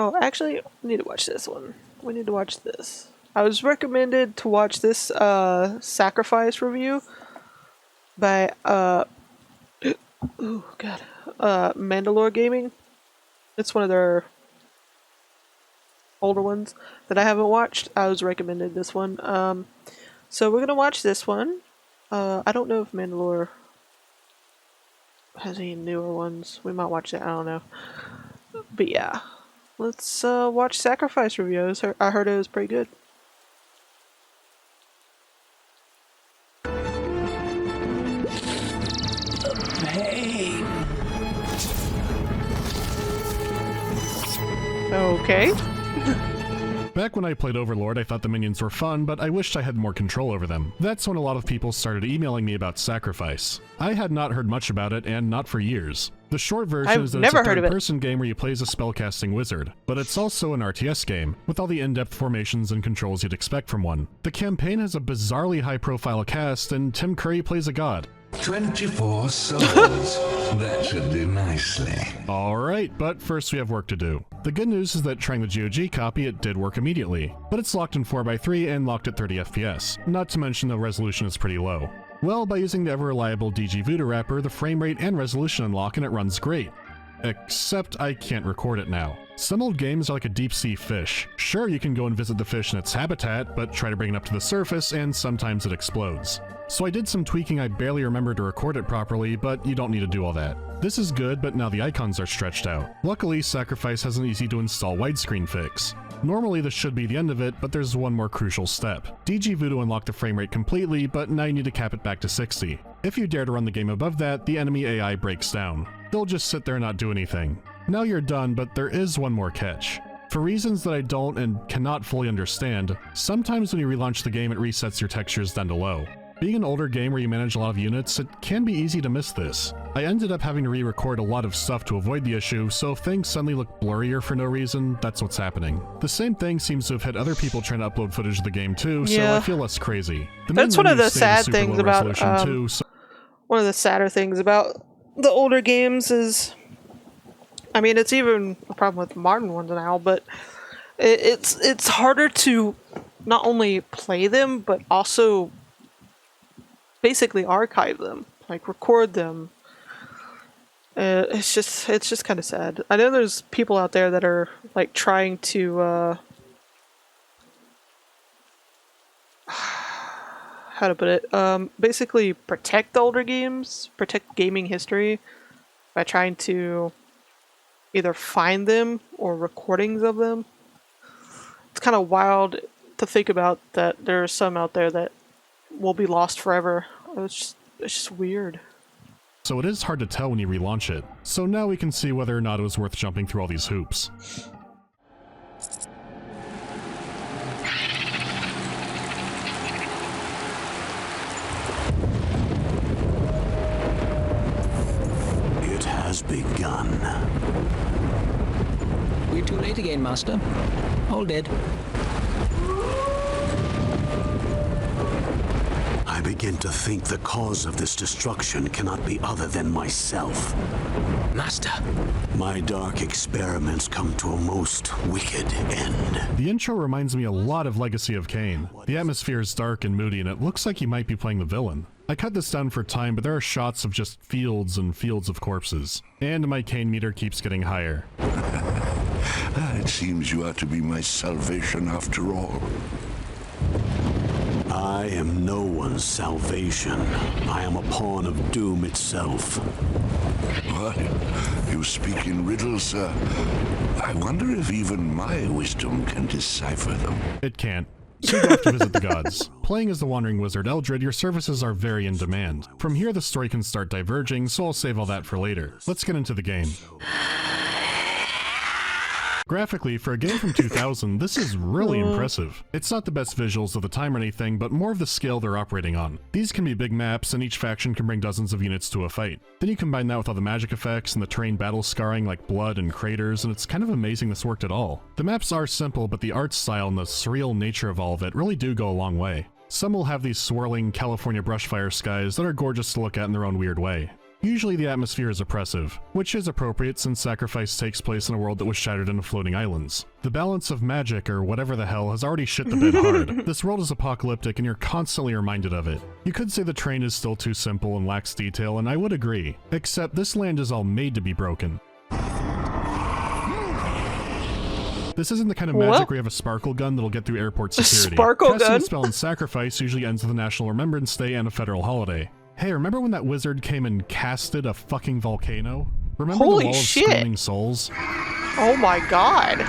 Oh, actually, we need to watch this one. We need to watch this. I was recommended to watch this Sacrifice review by oh god, MandaloreGaming. It's one of their older ones that I haven't watched. I was recommended this one. So we're gonna watch this one. I don't know if Mandalore has any newer ones. We might watch that. I don't know. But yeah, let's watch Sacrifice reviews. I heard it was pretty good. Pain. Okay. Back when I played Overlord, I thought the minions were fun, but I wished I had more control over them. That's when a lot of people started emailing me about Sacrifice. I had not heard much about it, and not for years. The short version is that it's a third-person game where you play as a spellcasting wizard, but it's also an RTS game, with all the in-depth formations and controls you'd expect from one. The campaign has a bizarrely high-profile cast, and Tim Curry plays a god. 24 souls. That should do nicely. Alright, but first we have work to do. The good news is that trying the GOG copy, it did work immediately, but it's locked in 4x3 and locked at 30 FPS, not to mention the resolution is pretty low. Well, by using the ever-reliable DG Voodoo wrapper, the frame rate and resolution unlock and it runs great. Except I can't record it now. Some old games are like a deep-sea fish. Sure, you can go and visit the fish in its habitat, but try to bring it up to the surface and sometimes it explodes. So I did some tweaking. I barely remember to record it properly, but you don't need to do all that. This is good, but now the icons are stretched out. Luckily, Sacrifice has an easy to install widescreen fix. Normally this should be the end of it, but there's one more crucial step. DG Voodoo unlocked the frame rate completely, but now you need to cap it back to 60. If you dare to run the game above that, the enemy AI breaks down. They'll just sit there and not do anything. Now you're done, but there is one more catch. For reasons that I don't and cannot fully understand, sometimes when you relaunch the game it resets your textures down to low. Being an older game where you manage a lot of units, it can be easy to miss this. I ended up having to re-record a lot of stuff to avoid the issue, so if things suddenly look blurrier for no reason, that's what's happening. The same thing seems to have hit other people trying to upload footage of the game too, so I feel less crazy. That's one of the sad things about one of the sadder things about the older games is, I mean, it's even a problem with modern ones now, but it's harder to not only play them but also basically archive them, like record them. It's just kind of sad. I know there's people out there that are like trying to how to put it, basically protect the older games, protect gaming history by trying to either find them or recordings of them. It's kind of wild to think about that there are some out there that will be lost forever. It's just weird. So it is hard to tell when you relaunch it. So now we can see whether or not it was worth jumping through all these hoops. It has begun. We're too late again, Master. All dead. I begin to think the cause of this destruction cannot be other than myself. Master. My dark experiments come to a most wicked end. The intro reminds me a lot of Legacy of Kain. The atmosphere is dark and moody, and it looks like you might be playing the villain. I cut this down for time, but there are shots of just fields and fields of corpses. And my Kain meter keeps getting higher. It seems you are to be my salvation after all. I am no one's salvation. I am a pawn of doom itself. What? You speak in riddles, sir. I wonder if even my wisdom can decipher them. It can't. So you go off to visit the gods. Playing as the Wandering Wizard Eldred, your services are very in demand. From here the story can start diverging, so I'll save all that for later. Let's get into the game. Graphically, for a game from 2000, this is really impressive. It's not the best visuals of the time or anything, but more of the scale they're operating on. These can be big maps, and each faction can bring dozens of units to a fight. Then you combine that with all the magic effects and the terrain battle scarring like blood and craters, and it's kind of amazing this worked at all. The maps are simple, but the art style and the surreal nature of all of it really do go a long way. Some will have these swirling California brushfire skies that are gorgeous to look at in their own weird way. Usually the atmosphere is oppressive, which is appropriate since sacrifice takes place in a world that was shattered into floating islands. The balance of magic, or whatever the hell, has already shit the bed hard. This world is apocalyptic and you're constantly reminded of it. You could say the terrain is still too simple and lacks detail, and I would agree. Except this land is all made to be broken. This isn't the kind of magic where you have a sparkle gun that'll get through airport security. Sparkle Casting gun? a spell in Sacrifice usually ends with a National Remembrance Day and a federal holiday. Hey, remember when that wizard came and casted a fucking volcano? Remember Holy the Wall of shit. Screaming Souls? Oh my god.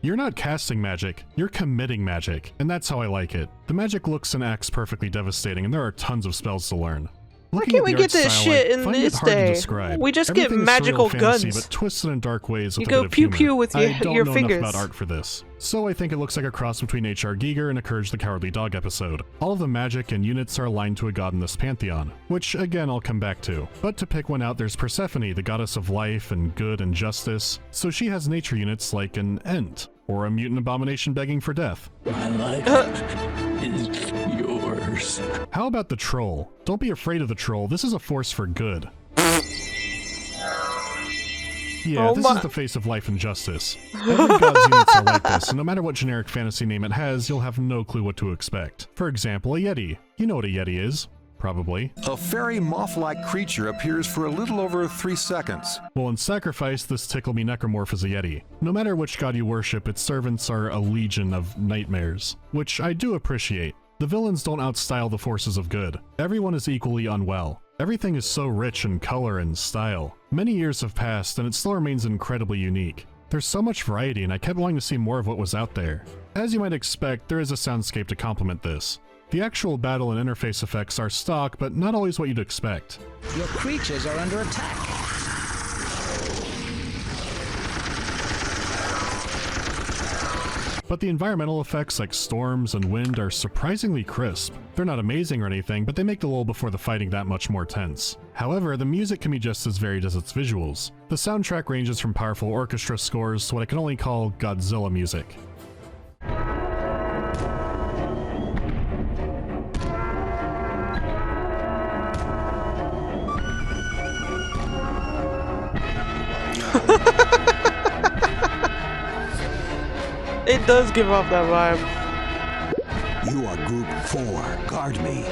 You're not casting magic, you're committing magic, and that's how I like it. The magic looks and acts perfectly devastating, and there are tons of spells to learn. Why can't we get this shit in this day? We just get magical guns. But twisted in dark ways with You a go bit of pew humor. pew with I don't your know fingers. enough about art for this, so I think it looks like a cross between H.R. Giger and a Courage the Cowardly Dog episode. All of the magic and units are aligned to a god in this pantheon, which again I'll come back to. But to pick one out, there's Persephone, the goddess of life and good and justice, so she has nature units like an Ent, or a mutant abomination begging for death. My life is yours. How about the troll? Don't be afraid of the troll, this is a force for good. Yeah, this is the face of life and justice. Every god's units are like this, and no matter what generic fantasy name it has, you'll have no clue what to expect. For example, a Yeti. You know what a Yeti is. Probably. A fairy moth-like creature appears for a little over 3 seconds. Well, in Sacrifice, this Tickle-Me Necromorph is a Yeti. No matter which god you worship, its servants are a legion of nightmares, which I do appreciate. The villains don't outstyle the forces of good. Everyone is equally unwell. Everything is so rich in color and style. Many years have passed, and it still remains incredibly unique. There's so much variety, and I kept wanting to see more of what was out there. As you might expect, there is a soundscape to complement this. The actual battle and interface effects are stock, but not always what you'd expect. Your creatures are under attack. But the environmental effects like storms and wind are surprisingly crisp. They're not amazing or anything, but they make the lull before the fighting that much more tense. However, the music can be just as varied as its visuals. The soundtrack ranges from powerful orchestra scores to what I can only call Godzilla music. It does give off that vibe. You are Group 4. Guard me.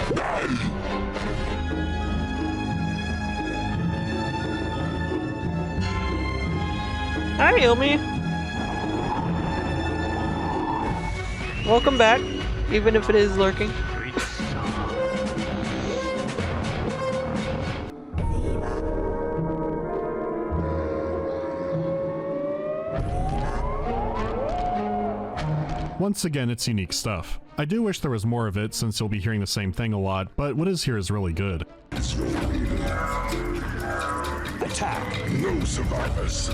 Hi, Ilmi. Welcome back, even if it is lurking. Once again, it's unique stuff. I do wish there was more of it since you'll be hearing the same thing a lot, but what is here is really good. Attack! No survivors.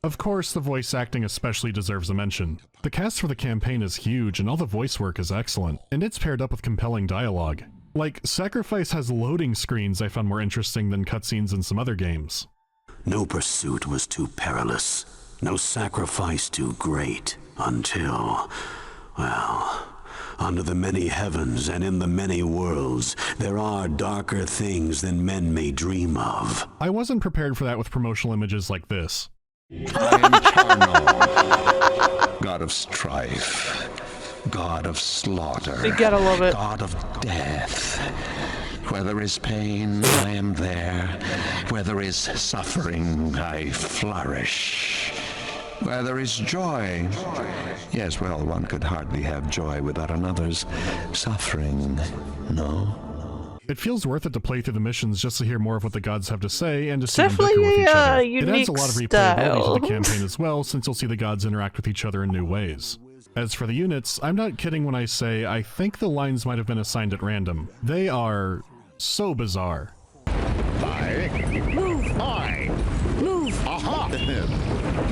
Of course, the voice acting especially deserves a mention. The cast for the campaign is huge and all the voice work is excellent, and it's paired up with compelling dialogue. Like, Sacrifice has loading screens I found more interesting than cutscenes in some other games. No pursuit was too perilous, no sacrifice too great, until, well, under the many heavens and in the many worlds, there are darker things than men may dream of. I wasn't prepared for that with promotional images like this. I am Charno, god of strife, god of slaughter, You gotta love it. god of death. Where there is pain, I am there. Where there is suffering, I flourish. Where there is joy, yes, well, one could hardly have joy without another's suffering, no? It feels worth it to play through the missions just to hear more of what the gods have to say and to see them Definitely bicker with each other. It unique adds a lot of replayability style. to the campaign as well, since you'll see the gods interact with each other in new ways. As for the units, I'm not kidding when I say I think the lines might have been assigned at random. They are so bizarre. Move! I! Move! Aha!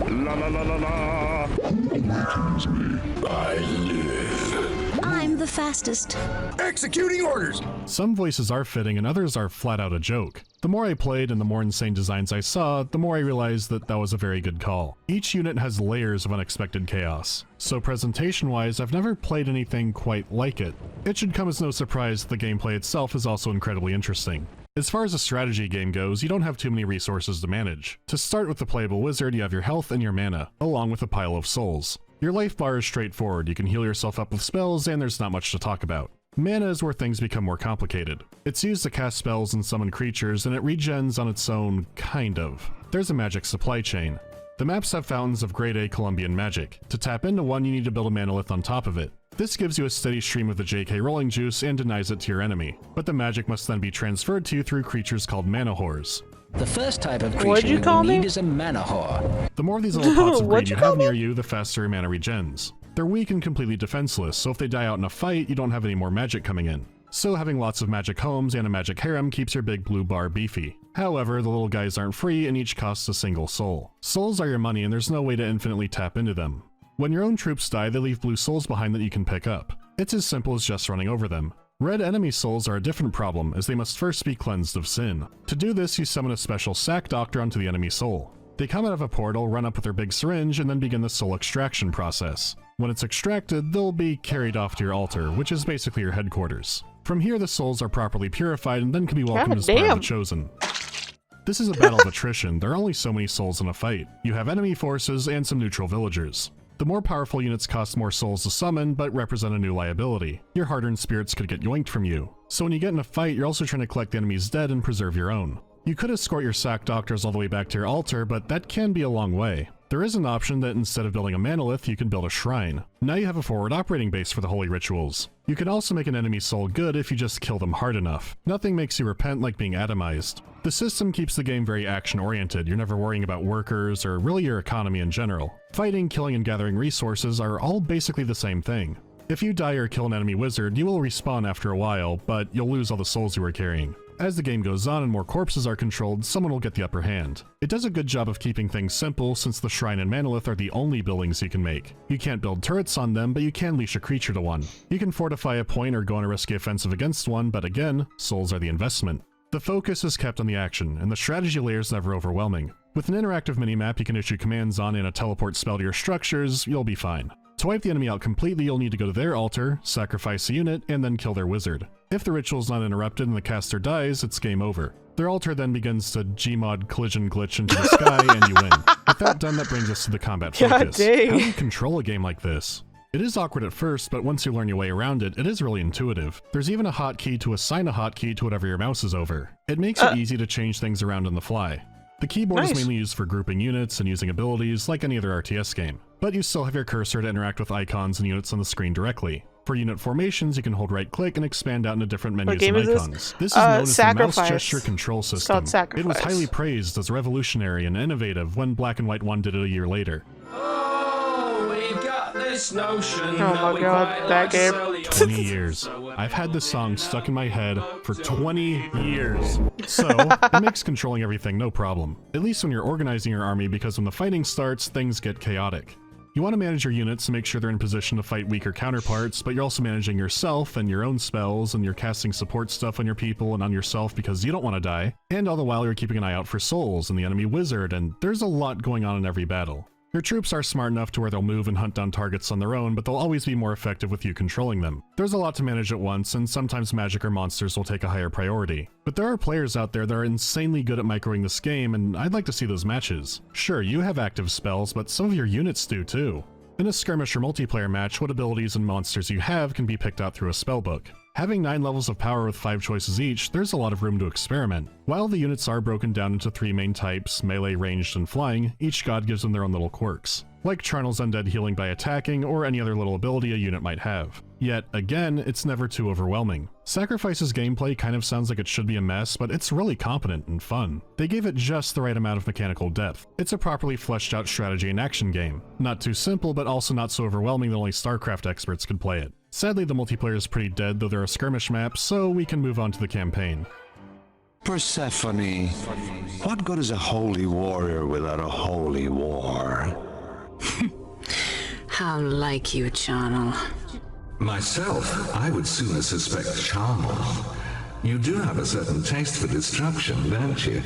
La la la la la! Awakens me. I live. I'm the fastest. Executing orders! Some voices are fitting and others are flat out a joke. The more I played and the more insane designs I saw, the more I realized that that was a very good call. Each unit has layers of unexpected chaos. So presentation-wise, I've never played anything quite like it. It should come as no surprise that the gameplay itself is also incredibly interesting. As far as a strategy game goes, you don't have too many resources to manage. To start with the playable wizard, you have your health and your mana, along with a pile of souls. Your life bar is straightforward, you can heal yourself up with spells, and there's not much to talk about. Mana is where things become more complicated. It's used to cast spells and summon creatures, and it regens on its own, kind of. There's a magic supply chain. The maps have fountains of grade A Colombian magic. To tap into one, you need to build a manolith on top of it. This gives you a steady stream of the JK rolling juice and denies it to your enemy, but the magic must then be transferred to you through creatures called mana whores. The first type of What'd creature you we call will me? need is a mana whore. The more of these little pots of What'd greed you you call have me? near you, the faster your mana regens. They're weak and completely defenseless, so if they die out in a fight, you don't have any more magic coming in. So having lots of magic homes and a magic harem keeps your big blue bar beefy. However, the little guys aren't free and each costs a single soul. Souls are your money and there's no way to infinitely tap into them. When your own troops die, they leave blue souls behind that you can pick up. It's as simple as just running over them. Red enemy souls are a different problem, as they must first be cleansed of sin. To do this, you summon a special sack doctor onto the enemy soul. They come out of a portal, run up with their big syringe, and then begin the soul extraction process. When it's extracted, they'll be carried off to your altar, which is basically your headquarters. From here, the souls are properly purified and then can be welcomed as part of the Chosen. This is a battle of attrition. There are only so many souls in a fight. You have enemy forces and some neutral villagers. The more powerful units cost more souls to summon, but represent a new liability. Your hard-earned spirits could get yoinked from you. So when you get in a fight, you're also trying to collect the enemy's dead and preserve your own. You could escort your sack doctors all the way back to your altar, but that can be a long way. There is an option that instead of building a manolith, you can build a shrine. Now you have a forward operating base for the holy rituals. You can also make an enemy soul good if you just kill them hard enough. Nothing makes you repent like being atomized. The system keeps the game very action-oriented. You're never worrying about workers or really your economy in general. Fighting, killing, and gathering resources are all basically the same thing. If you die or kill an enemy wizard, you will respawn after a while, but you'll lose all the souls you were carrying. As the game goes on and more corpses are controlled, someone will get the upper hand. It does a good job of keeping things simple, since the shrine and manolith are the only buildings you can make. You can't build turrets on them, but you can leash a creature to one. You can fortify a point or go on a risky offensive against one, but again, souls are the investment. The focus is kept on the action, and the strategy layer is never overwhelming. With an interactive minimap you can issue commands on and a teleport spell to your structures, you'll be fine. To wipe the enemy out completely, you'll need to go to their altar, sacrifice a unit, and then kill their wizard. If the ritual is not interrupted and the caster dies, it's game over. Their altar then begins to Gmod collision glitch into the sky and you win. With that done, that brings us to the combat focus. How do you control a game like this? It is awkward at first, but once you learn your way around it, it is really intuitive. There's even a hotkey to assign a hotkey to whatever your mouse is over. It makes it easy to change things around on the fly. The keyboard is mainly used for grouping units and using abilities like any other RTS game, but you still have your cursor to interact with icons and units on the screen directly. For unit formations, you can hold right-click and expand out into different menus and icons. This is known as the mouse gesture control system. It was highly praised as revolutionary and innovative when Black and White 1 did it a year later. Oh my god, that game. 20 years. I've had this song stuck in my head for 20 years. So, it makes controlling everything no problem. At least when you're organizing your army, because when the fighting starts, things get chaotic. You want to manage your units to make sure they're in position to fight weaker counterparts, but you're also managing yourself and your own spells, and you're casting support stuff on your people and on yourself because you don't want to die. And all the while you're keeping an eye out for souls and the enemy wizard, and there's a lot going on in every battle. Your troops are smart enough to where they'll move and hunt down targets on their own, but they'll always be more effective with you controlling them. There's a lot to manage at once, and sometimes magic or monsters will take a higher priority. But there are players out there that are insanely good at microing this game, and I'd like to see those matches. Sure, you have active spells, but some of your units do too. In a skirmish or multiplayer match, what abilities and monsters you have can be picked out through a spellbook. Having 9 levels of power with 5 choices each, there's a lot of room to experiment. While the units are broken down into 3 main types, melee, ranged, and flying, each god gives them their own little quirks, like Charnel's undead healing by attacking or any other little ability a unit might have. Yet, again, it's never too overwhelming. Sacrifice's gameplay kind of sounds like it should be a mess, but it's really competent and fun. They gave it just the right amount of mechanical depth. It's a properly fleshed out strategy and action game. Not too simple, but also not so overwhelming that only StarCraft experts could play it. Sadly, the multiplayer is pretty dead, though there are skirmish maps, so we can move on to the campaign. Persephone, what good is a holy warrior without a holy war? How like you, Charnel. Myself, I would sooner suspect Charnel. You do have a certain taste for destruction, don't you?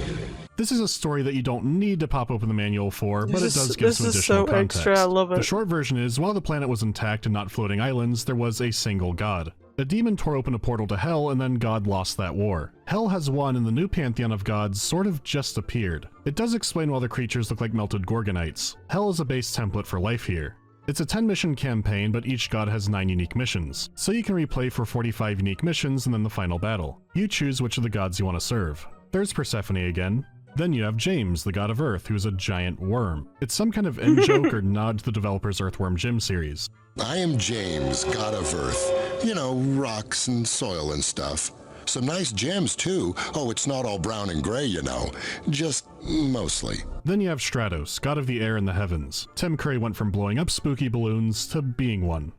This is a story that you don't need to pop open the manual for, but it does give some additional context. Extra, I love it. The short version is, while the planet was intact and not floating islands, there was a single god. A demon tore open a portal to Hell, and then God lost that war. Hell has won, and the new pantheon of gods sort of just appeared. It does explain why the creatures look like melted Gorgonites. Hell is a base template for life here. It's a 10-mission campaign, but each god has 9 unique missions, so you can replay for 45 unique missions and then the final battle. You choose which of the gods you want to serve. There's Persephone again. Then you have James, the god of Earth, who's a giant worm. It's some kind of in-joke or nod to the developer's Earthworm Jim series. I am James, god of Earth. You know, rocks and soil and stuff. Some nice gems, too. Oh, it's not all brown and gray, you know. Just mostly. Then you have Stratos, god of the air and the heavens. Tim Curry went from blowing up spooky balloons to being one.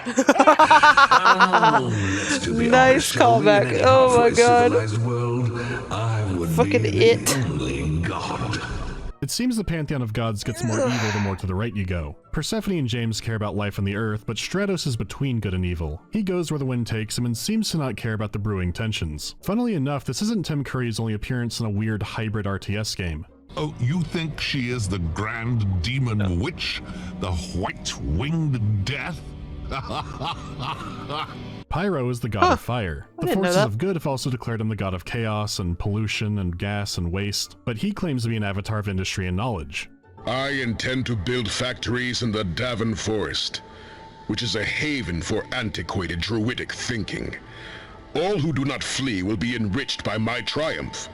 Let's do the Nice honors, shall we? callback. In any Oh my halfway God. civilized world, I would Fucking be it. the only god. It seems the pantheon of gods gets more evil the more to the right you go. Persephone and James care about life on the earth, but Stratos is between good and evil. He goes where the wind takes him and seems to not care about the brewing tensions. Funnily enough, this isn't Tim Curry's only appearance in a weird hybrid RTS game. Oh, you think she is the grand demon witch? The white-winged death? Pyro is the god of fire. The didn't know forces that. of good have also declared him the god of chaos and pollution and gas and waste, but he claims to be an avatar of industry and knowledge. I intend to build factories in the Davin Forest, which is a haven for antiquated druidic thinking. All who do not flee will be enriched by my triumph.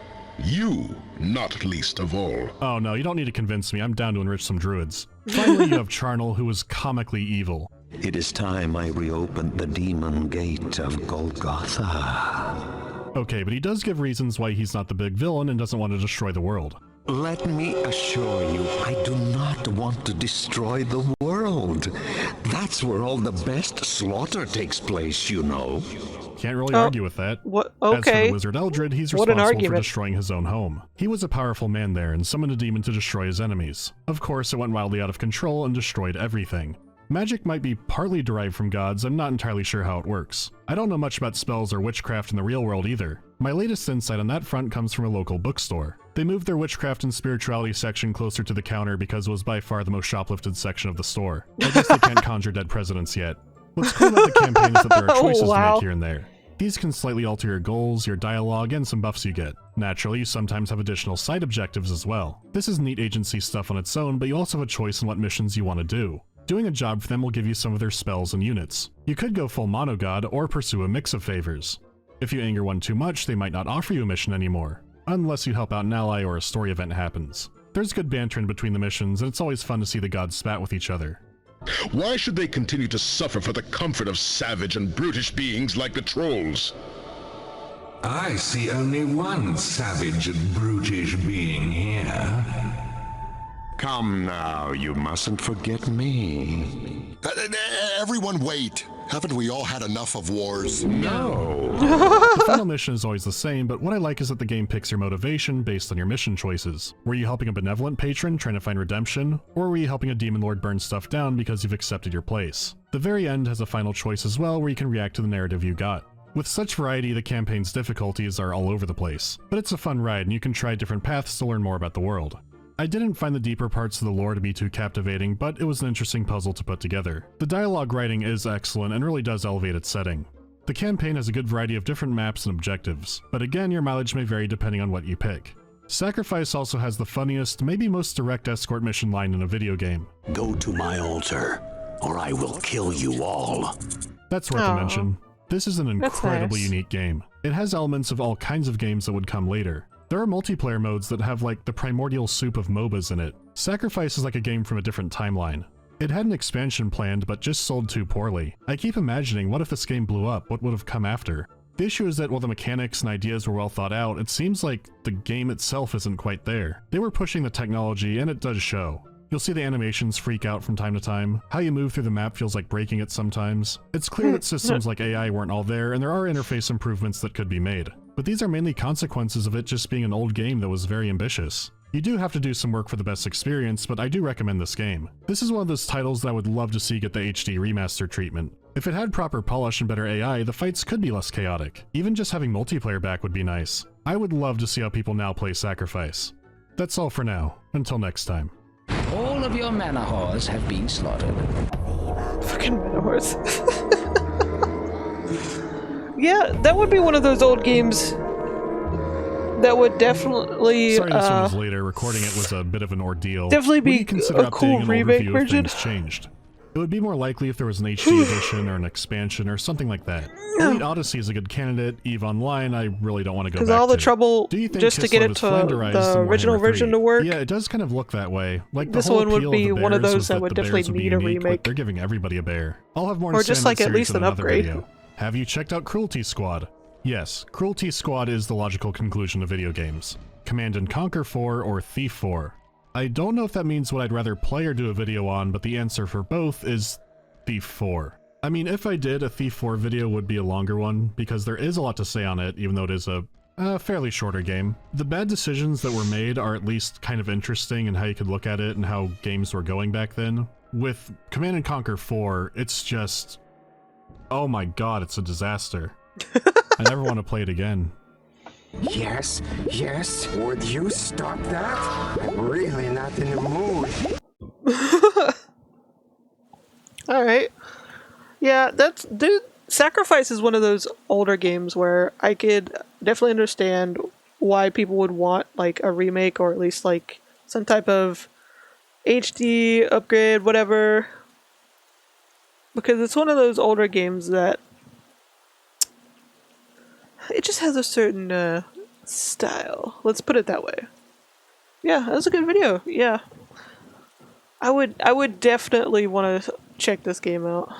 You, not least of all. Oh no, you don't need to convince me, I'm down to enrich some druids. Finally, you have Charnel, who is comically evil. It is time I reopened the demon gate of Golgotha. Okay, but he does give reasons why he's not the big villain and doesn't want to destroy the world. Let me assure you, I do not want to destroy the world. That's where all the best slaughter takes place, you know. Can't really argue with that. What? As for Okay. the wizard Eldred, he's What an responsible for argument. destroying his own home. He was a powerful man there and summoned a demon to destroy his enemies. Of course, it went wildly out of control and destroyed everything. Magic might be partly derived from gods, I'm not entirely sure how it works. I don't know much about spells or witchcraft in the real world either. My latest insight on that front comes from a local bookstore. They moved their witchcraft and spirituality section closer to the counter because it was by far the most shoplifted section of the store. I guess they can't conjure dead presidents yet. What's cool about the campaign is that there are choices to make here and there. These can slightly alter your goals, your dialogue, and some buffs you get. Naturally, you sometimes have additional side objectives as well. This is neat agency stuff on its own, but you also have a choice in what missions you want to do. Doing a job for them will give you some of their spells and units. You could go full monogod or pursue a mix of favors. If you anger one too much, they might not offer you a mission anymore, unless you help out an ally or a story event happens. There's good banter in between the missions, and it's always fun to see the gods spat with each other. Why should they continue to suffer for the comfort of savage and brutish beings like the trolls? I see only one savage and brutish being here. Come now, you mustn't forget me. Everyone wait. Haven't we all had enough of wars? No. The final mission is always the same, but what I like is that the game picks your motivation based on your mission choices. Were you helping a benevolent patron trying to find redemption, or were you helping a demon lord burn stuff down because you've accepted your place? The very end has a final choice as well where you can react to the narrative you got. With such variety, the campaign's difficulties are all over the place, but it's a fun ride and you can try different paths to learn more about the world. I didn't find the deeper parts of the lore to be too captivating, but it was an interesting puzzle to put together. The dialogue writing is excellent and really does elevate its setting. The campaign has a good variety of different maps and objectives, but again your mileage may vary depending on what you pick. Sacrifice also has the funniest, maybe most direct escort mission line in a video game. Go to my altar, or I will kill you all. That's worth a mention. This is an incredibly nice. unique game. It has elements of all kinds of games that would come later. There are multiplayer modes that have like the primordial soup of MOBAs in it. Sacrifice is like a game from a different timeline. It had an expansion planned, but just sold too poorly. I keep imagining, what if this game blew up? What would have come after? The issue is that while the mechanics and ideas were well thought out, it seems like the game itself isn't quite there. They were pushing the technology, and it does show. You'll see the animations freak out from time to time. How you move through the map feels like breaking it sometimes. It's clear that systems like AI weren't all there, and there are interface improvements that could be made. But these are mainly consequences of it just being an old game that was very ambitious. You do have to do some work for the best experience, but I do recommend this game. This is one of those titles that I would love to see get the HD remaster treatment. If it had proper polish and better AI, the fights could be less chaotic. Even just having multiplayer back would be nice. I would love to see how people now play Sacrifice. That's all for now. Until next time. All of your manor whores have been slaughtered. Fucking Manowars. Yeah, that would be one of those old games that would definitely. Sorry, this one was later. Recording it was a bit of an ordeal. Definitely be a cool remake version. Things changed. It would be more likely if there was an HD edition or an expansion or something like that. Elite Odyssey is a good candidate. EVE Online, I really don't want to go back to. Because all the trouble just to get it to the original version to work. Yeah, it does kind of look that way. Like this one would be one of those that would definitely need a remake. They're giving everybody a bear. I'll have more or just like at least an upgrade. Video. Have you checked out Cruelty Squad? Yes, Cruelty Squad is the logical conclusion of video games. Command & Conquer 4 or Thief 4. I don't know if that means what I'd rather play or do a video on, but the answer for both is Thief 4. I mean, if I did, a Thief 4 video would be a longer one, because there is a lot to say on it, even though it is a fairly shorter game. The bad decisions that were made are at least kind of interesting in how you could look at it and how games were going back then. With Command & Conquer 4, it's just... oh my god, it's a disaster. I never want to play it again. Yes, would you stop that? I'm really not in the mood. Alright. Yeah, dude, Sacrifice is one of those older games where I could definitely understand why people would want, like, a remake or at least, like, some type of HD upgrade, whatever. Because it's one of those older games that it just has a certain style. Let's put it that way. Yeah, that was a good video. Yeah. I would definitely want to check this game out.